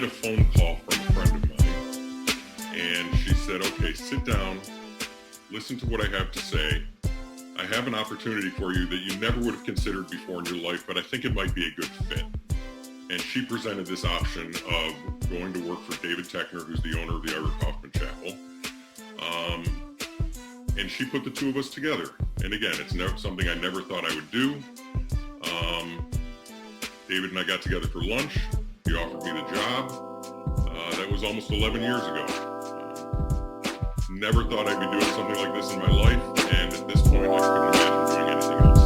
get a phone call from a friend of mine, and she said, okay, sit down, listen to what I have to say. I have an opportunity for you that you never would have considered before in your life, but I think it might be a good fit. And she presented this option of going to work for David Techner, who's the owner of the Ira Kaufman Chapel. And she put the two of us together. And again, it's something I never thought I would do. David and I got together for lunch. He offered me the job. That was almost 11 years ago. Never thought I'd be doing something like this in my life, and at this point, I couldn't imagine doing anything else.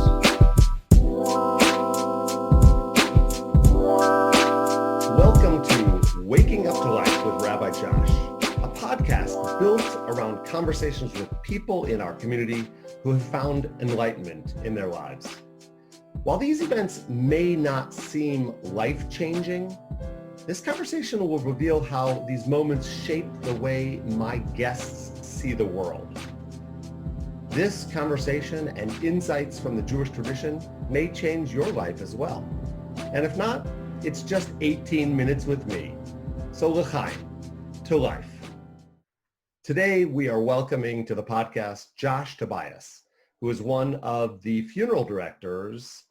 Welcome to Waking Up to Life with Rabbi Josh, a podcast built around conversations with people in our community who have found enlightenment in their lives. While these events may not seem life-changing, this conversation will reveal how these moments shape the way my guests see the world. This conversation and insights from the Jewish tradition may change your life as well. And if not, it's just 18 minutes with me. So l'chaim, to life. Today, we are welcoming to the podcast Josh Tobias, who is one of the funeral directors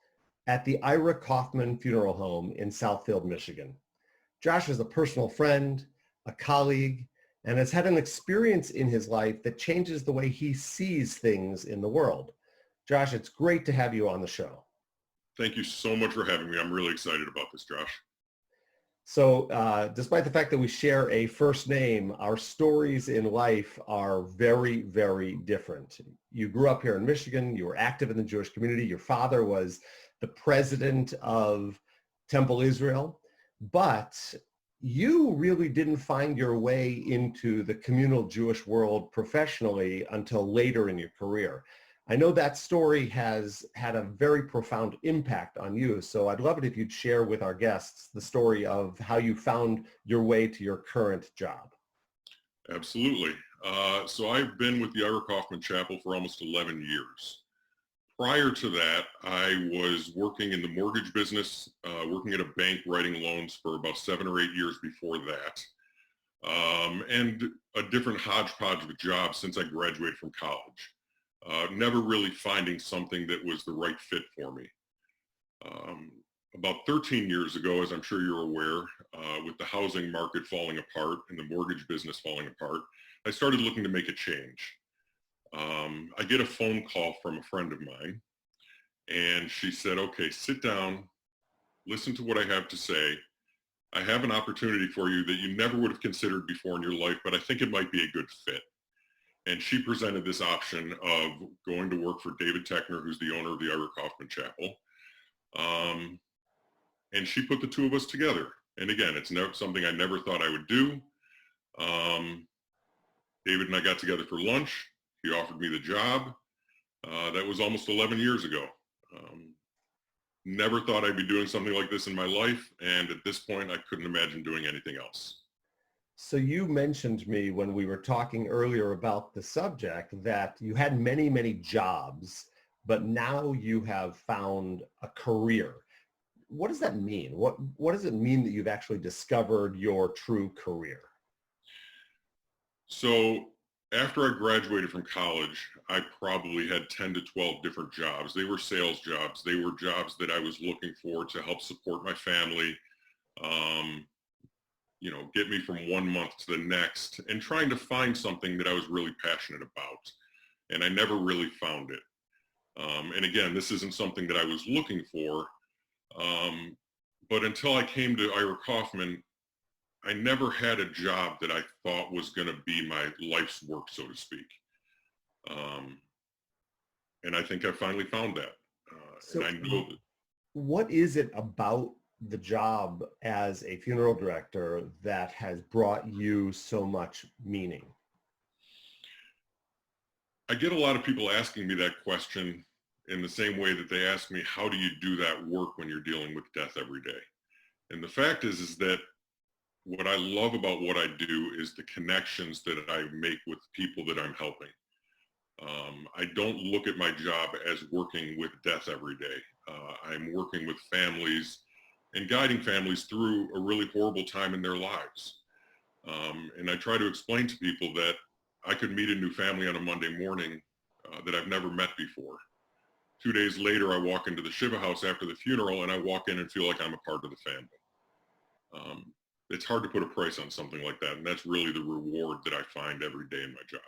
at the Ira Kaufman Funeral Home in Southfield, Michigan. Josh is a personal friend, a colleague, and has had an experience in his life that changes the way he sees things in the world. Josh, it's great to have you on the show. Thank you so much for having me. I'm really excited about this, Josh. So despite the fact that we share a first name, our stories in life are very, very different. You grew up here in Michigan. You were active in the Jewish community. Your father was the president of Temple Israel, but you really didn't find your way into the communal Jewish world professionally until later in your career. I know that story has had a very profound impact on you, so I'd love it if you'd share with our guests the story of how you found your way to your current job. Absolutely. So I've been with the Ira Kaufman Chapel for almost 11 years. Prior to that, I was working in the mortgage business, working at a bank writing loans for about 7 or 8 years before that, and a different hodgepodge of jobs since I graduated from college. Never really finding something that was the right fit for me. About 13 years ago, as I'm sure you're aware, with the housing market falling apart and the mortgage business falling apart, I started looking to make a change. I get a phone call from a friend of mine, and she said, okay, sit down, listen to what I have to say. I have an opportunity for you that you never would have considered before in your life, but I think it might be a good fit. And she presented this option of going to work for David Techner, who's the owner of the Ira Kaufman Chapel. And she put the two of us together. And again, it's something I never thought I would do. David and I got together for lunch. He offered me the job. That was almost 11 years ago. Never thought I'd be doing something like this in my life. And at this point, I couldn't imagine doing anything else. So you mentioned to me when we were talking earlier about the subject that you had many, many jobs, but now you have found a career. What does that mean? What does it mean that you've actually discovered your true career? So after I graduated from college, I probably had 10 to 12 different jobs. They were sales jobs. They were jobs that I was looking for to help support my family, get me from one month to the next, and trying to find something that I was really passionate about. And I never really found it. And again, this isn't something that I was looking for. But until I came to Ira Kaufman, I never had a job that I thought was going to be my life's work, so to speak. And I think I finally found that. And I know that. What is it about the job as a funeral director that has brought you so much meaning? I get a lot of people asking me that question in the same way that they ask me, how do you do that work when you're dealing with death every day? And the fact is that what I love about what I do is the connections that I make with people that I'm helping. I don't look at my job as working with death every day. I'm working with families and guiding families through a really horrible time in their lives. And I try to explain to people that I could meet a new family on a Monday morning that I've never met before. 2 days later, I walk into the Shiva house after the funeral, and I walk in and feel like I'm a part of the family. It's hard to put a price on something like that, and that's really the reward that I find every day in my job.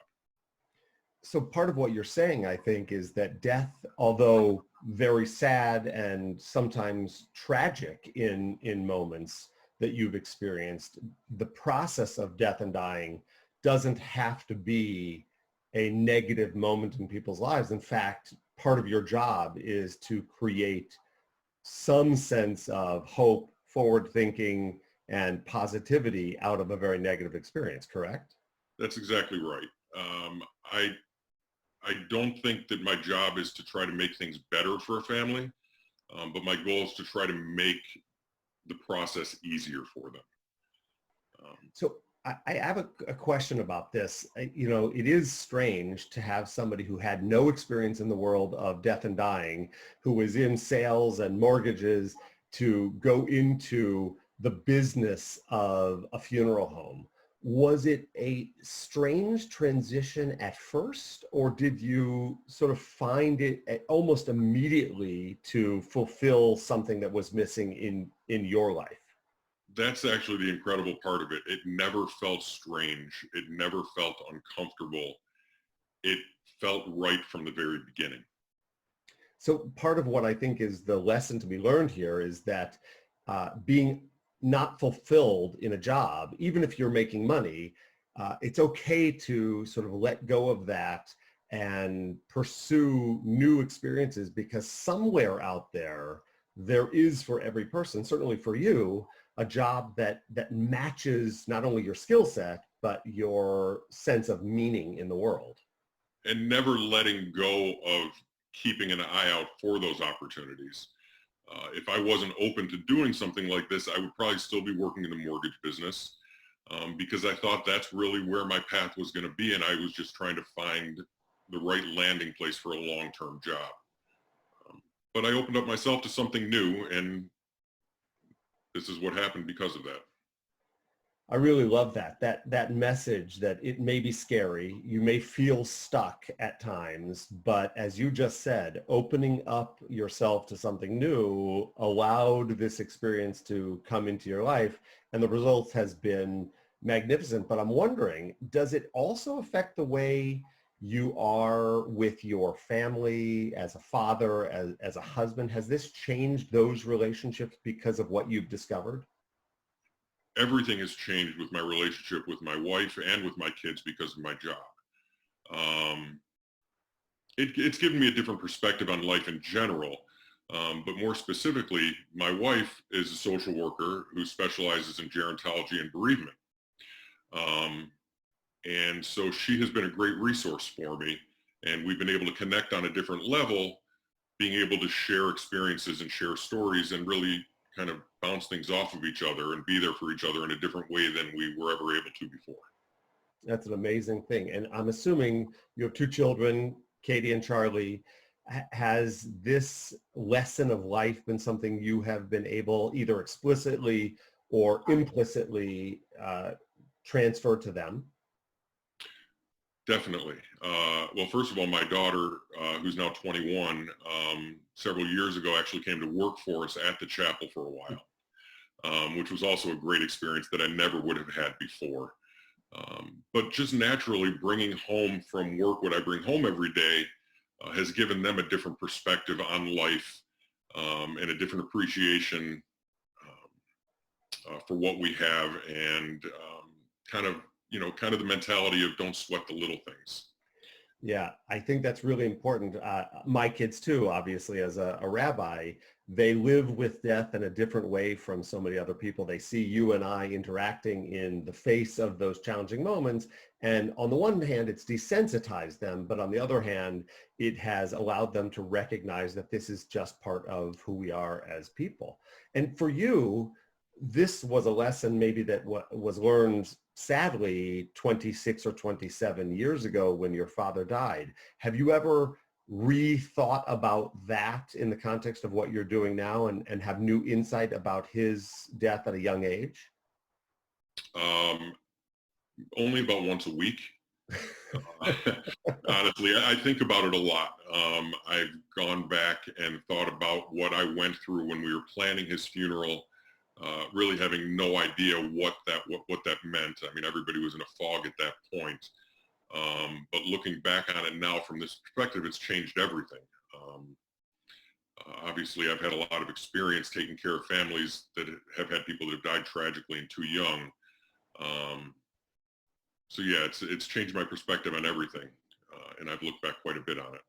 So part of what you're saying, I think, is that death, although very sad and sometimes tragic in moments that you've experienced, the process of death and dying doesn't have to be a negative moment in people's lives. In fact, part of your job is to create some sense of hope, forward thinking, and positivity out of a very negative experience, correct? That's exactly right. I don't think that my job is to try to make things better for a family, but my goal is to try to make the process easier for them. So I have a question about this. You know, it is strange to have somebody who had no experience in the world of death and dying, who was in sales and mortgages, to go into the business of a funeral home. Was it a strange transition at first, or did you sort of find it almost immediately to fulfill something that was missing in your life? That's actually the incredible part of it. It never felt strange. It never felt uncomfortable. It felt right from the very beginning. So part of what I think is the lesson to be learned here is that being not fulfilled in a job, even if you're making money, it's okay to sort of let go of that and pursue new experiences, because somewhere out there, there is for every person, certainly for you, a job that matches not only your skill set, but your sense of meaning in the world. And never letting go of keeping an eye out for those opportunities. If I wasn't open to doing something like this, I would probably still be working in the mortgage business, because I thought that's really where my path was going to be, and I was just trying to find the right landing place for a long-term job. But I opened up myself to something new, and this is what happened because of that. I really love that message that it may be scary, you may feel stuck at times, but as you just said, opening up yourself to something new allowed this experience to come into your life, and the result has been magnificent. But I'm wondering, does it also affect the way you are with your family, as a father, as a husband? Has this changed those relationships because of what you've discovered? Everything has changed with my relationship with my wife and with my kids because of my job. It's given me a different perspective on life in general, but more specifically, my wife is a social worker who specializes in gerontology and bereavement. And so she has been a great resource for me, and we've been able to connect on a different level, being able to share experiences and share stories and really kind of bounce things off of each other and be there for each other in a different way than we were ever able to before. That's an amazing thing. And I'm assuming you have two children, Katie and Charlie. Has this lesson of life been something you have been able, either explicitly or implicitly, transfer to them? Definitely. Well, first of all, my daughter, who's now 21, several years ago actually came to work for us at the chapel for a while, which was also a great experience that I never would have had before. But just naturally bringing home from work what I bring home every day has given them a different perspective on life, and a different appreciation for what we have, and kind of the mentality of don't sweat the little things. Yeah, I think that's really important. My kids too, obviously, as a rabbi, they live with death in a different way from so many other people. They see you and I interacting in the face of those challenging moments. And on the one hand, it's desensitized them, but on the other hand, it has allowed them to recognize that this is just part of who we are as people. And for you, this was a lesson maybe that was learned, sadly, 26 or 27 years ago when your father died. Have you ever rethought about that in the context of what you're doing now and have new insight about his death at a young age? Only about once a week. Honestly, I think about it a lot. I've gone back and thought about what I went through when we were planning his funeral, really having no idea what that meant. I mean, everybody was in a fog at that point. But looking back on it now from this perspective, it's changed everything. Obviously, I've had a lot of experience taking care of families that have had people that have died tragically and too young. So yeah, it's changed my perspective on everything, and I've looked back quite a bit on it.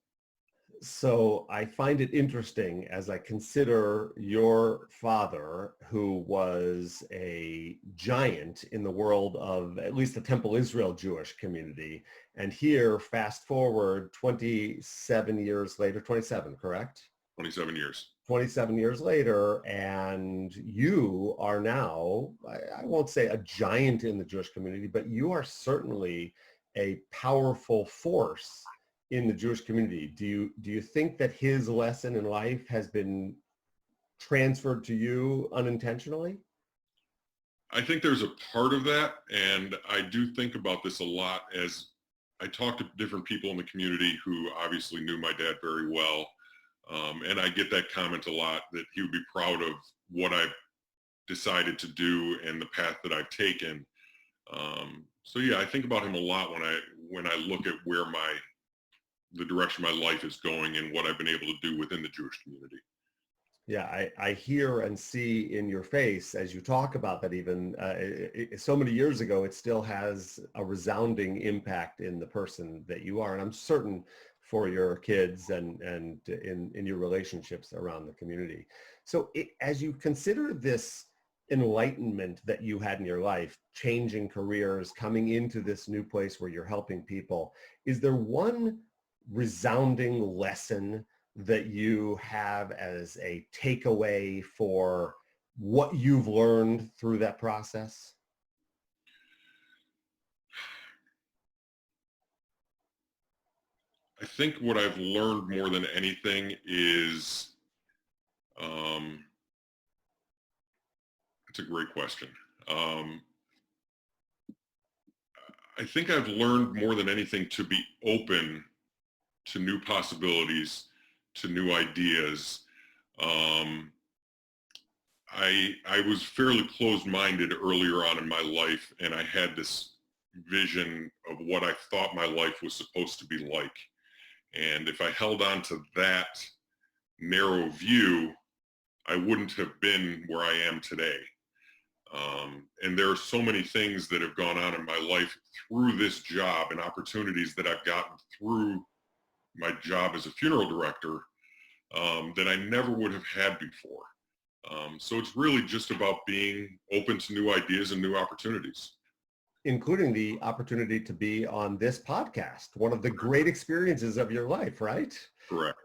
So I find it interesting as I consider your father, who was a giant in the world of at least the Temple Israel Jewish community. And here, fast forward 27 years later, 27, correct? 27 years. 27 years later, and you are now, I won't say a giant in the Jewish community, but you are certainly a powerful force in the Jewish community. Do you think that his lesson in life has been transferred to you unintentionally? I think there's a part of that, and I do think about this a lot as I talk to different people in the community who obviously knew my dad very well. And I get that comment a lot, that he would be proud of what I've decided to do and the path that I've taken. So yeah, I think about him a lot when I look at where the direction my life is going and what I've been able to do within the Jewish community. Yeah, I hear and see in your face as you talk about that, even so many years ago, it still has a resounding impact in the person that you are. And I'm certain for your kids and in your relationships around the community. So as you consider this enlightenment that you had in your life, changing careers, coming into this new place where you're helping people, is there one resounding lesson that you have as a takeaway for what you've learned through that process? I think what I've learned more than anything is, it's a great question. I think I've learned more than anything to be open to new possibilities, to new ideas. I was fairly closed-minded earlier on in my life, and I had this vision of what I thought my life was supposed to be like. And if I held on to that narrow view, I wouldn't have been where I am today. And there are so many things that have gone on in my life through this job and opportunities that I've gotten through my job as a funeral director that I never would have had before. So it's really just about being open to new ideas and new opportunities. Including the opportunity to be on this podcast, one of the great experiences of your life, right? Correct.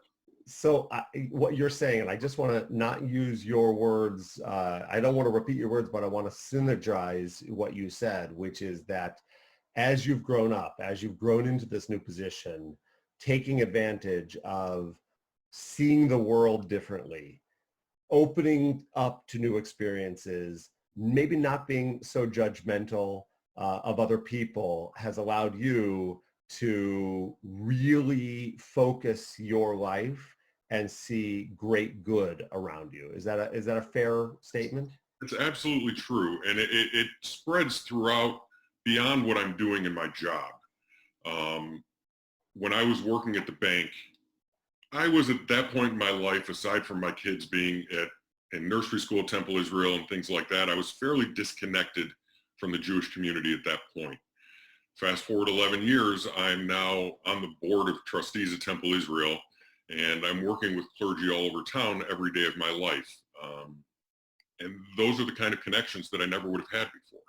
So what you're saying, and I just want to not use your words, I don't want to repeat your words, but I want to synergize what you said, which is that as you've grown up, as you've grown into this new position, taking advantage of seeing the world differently, opening up to new experiences, maybe not being so judgmental of other people, has allowed you to really focus your life and see great good around you. Is that a fair statement? It's absolutely true. And it spreads throughout beyond what I'm doing in my job. When I was working at the bank, I was at that point in my life, aside from my kids being in nursery school at Temple Israel and things like that, I was fairly disconnected from the Jewish community at that point. Fast forward 11 years, I'm now on the board of trustees at Temple Israel, and I'm working with clergy all over town every day of my life. And those are the kind of connections that I never would have had before.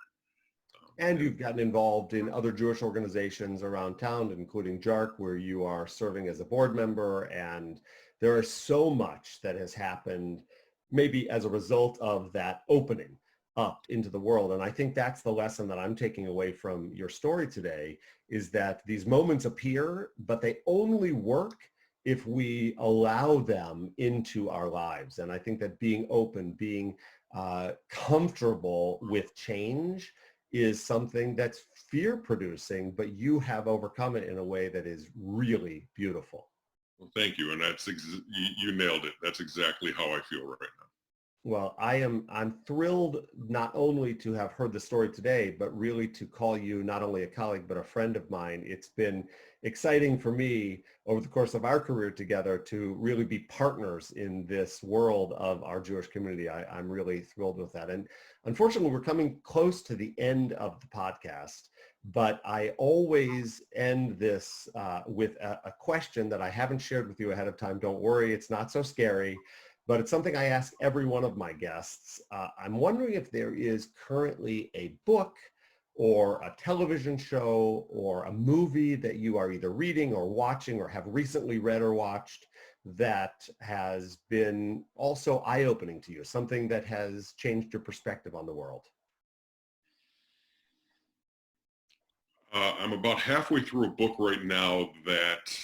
And you've gotten involved in other Jewish organizations around town, including JARC, where you are serving as a board member. And there is so much that has happened, maybe as a result of that opening up into the world. And I think that's the lesson that I'm taking away from your story today, is that these moments appear, but they only work if we allow them into our lives. And I think that being open, being comfortable with change is something that's fear producing, but you have overcome it in a way that is really beautiful. Well, thank you. And you nailed it. That's exactly how I feel right now. Well, I'm thrilled not only to have heard the story today, but really to call you not only a colleague, but a friend of mine. It's been exciting for me over the course of our career together to really be partners in this world of our Jewish community. I'm really thrilled with that. And unfortunately, we're coming close to the end of the podcast, but I always end this with a question that I haven't shared with you ahead of time. Don't worry, it's not so scary. But it's something I ask every one of my guests. I'm wondering if there is currently a book or a television show or a movie that you are either reading or watching or have recently read or watched that has been also eye-opening to you, something that has changed your perspective on the world. I'm about halfway through a book right now that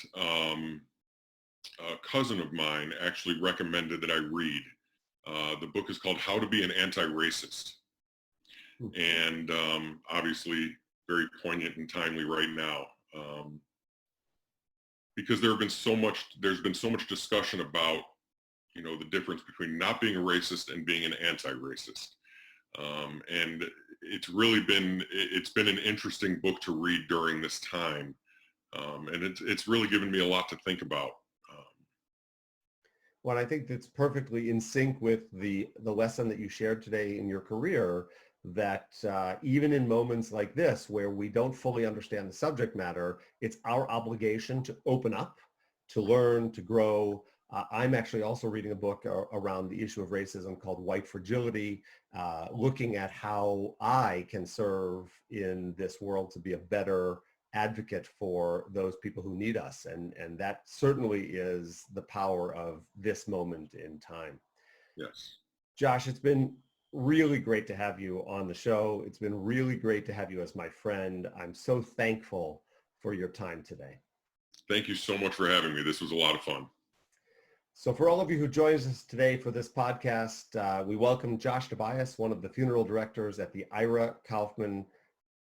a cousin of mine actually recommended that I read. The book is called How to Be an Anti-Racist. And obviously very poignant and timely right now. Because there's been so much discussion about, the difference between not being a racist and being an anti-racist. And it's been an interesting book to read during this time. And it's really given me a lot to think about. Well, I think that's perfectly in sync with the lesson that you shared today in your career, that even in moments like this where we don't fully understand the subject matter, it's our obligation to open up, to learn, to grow. I'm actually also reading a book around the issue of racism called White Fragility, looking at how I can serve in this world to be a better advocate for those people who need us. And that certainly is the power of this moment in time. Yes. Josh, it's been really great to have you on the show. It's been really great to have you as my friend. I'm so thankful for your time today. Thank you so much for having me. This was a lot of fun. So for all of you who joined us today for this podcast, we welcome Josh Tobias, one of the funeral directors at the Ira Kaufman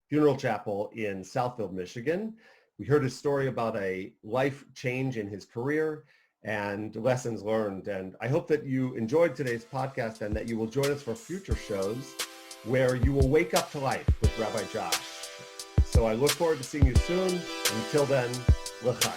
Funeral Chapel in Southfield, Michigan. We heard his story about a life change in his career and lessons learned. And I hope that you enjoyed today's podcast and that you will join us for future shows where you will wake up to life with Rabbi Josh. So I look forward to seeing you soon. Until then, l'chaim.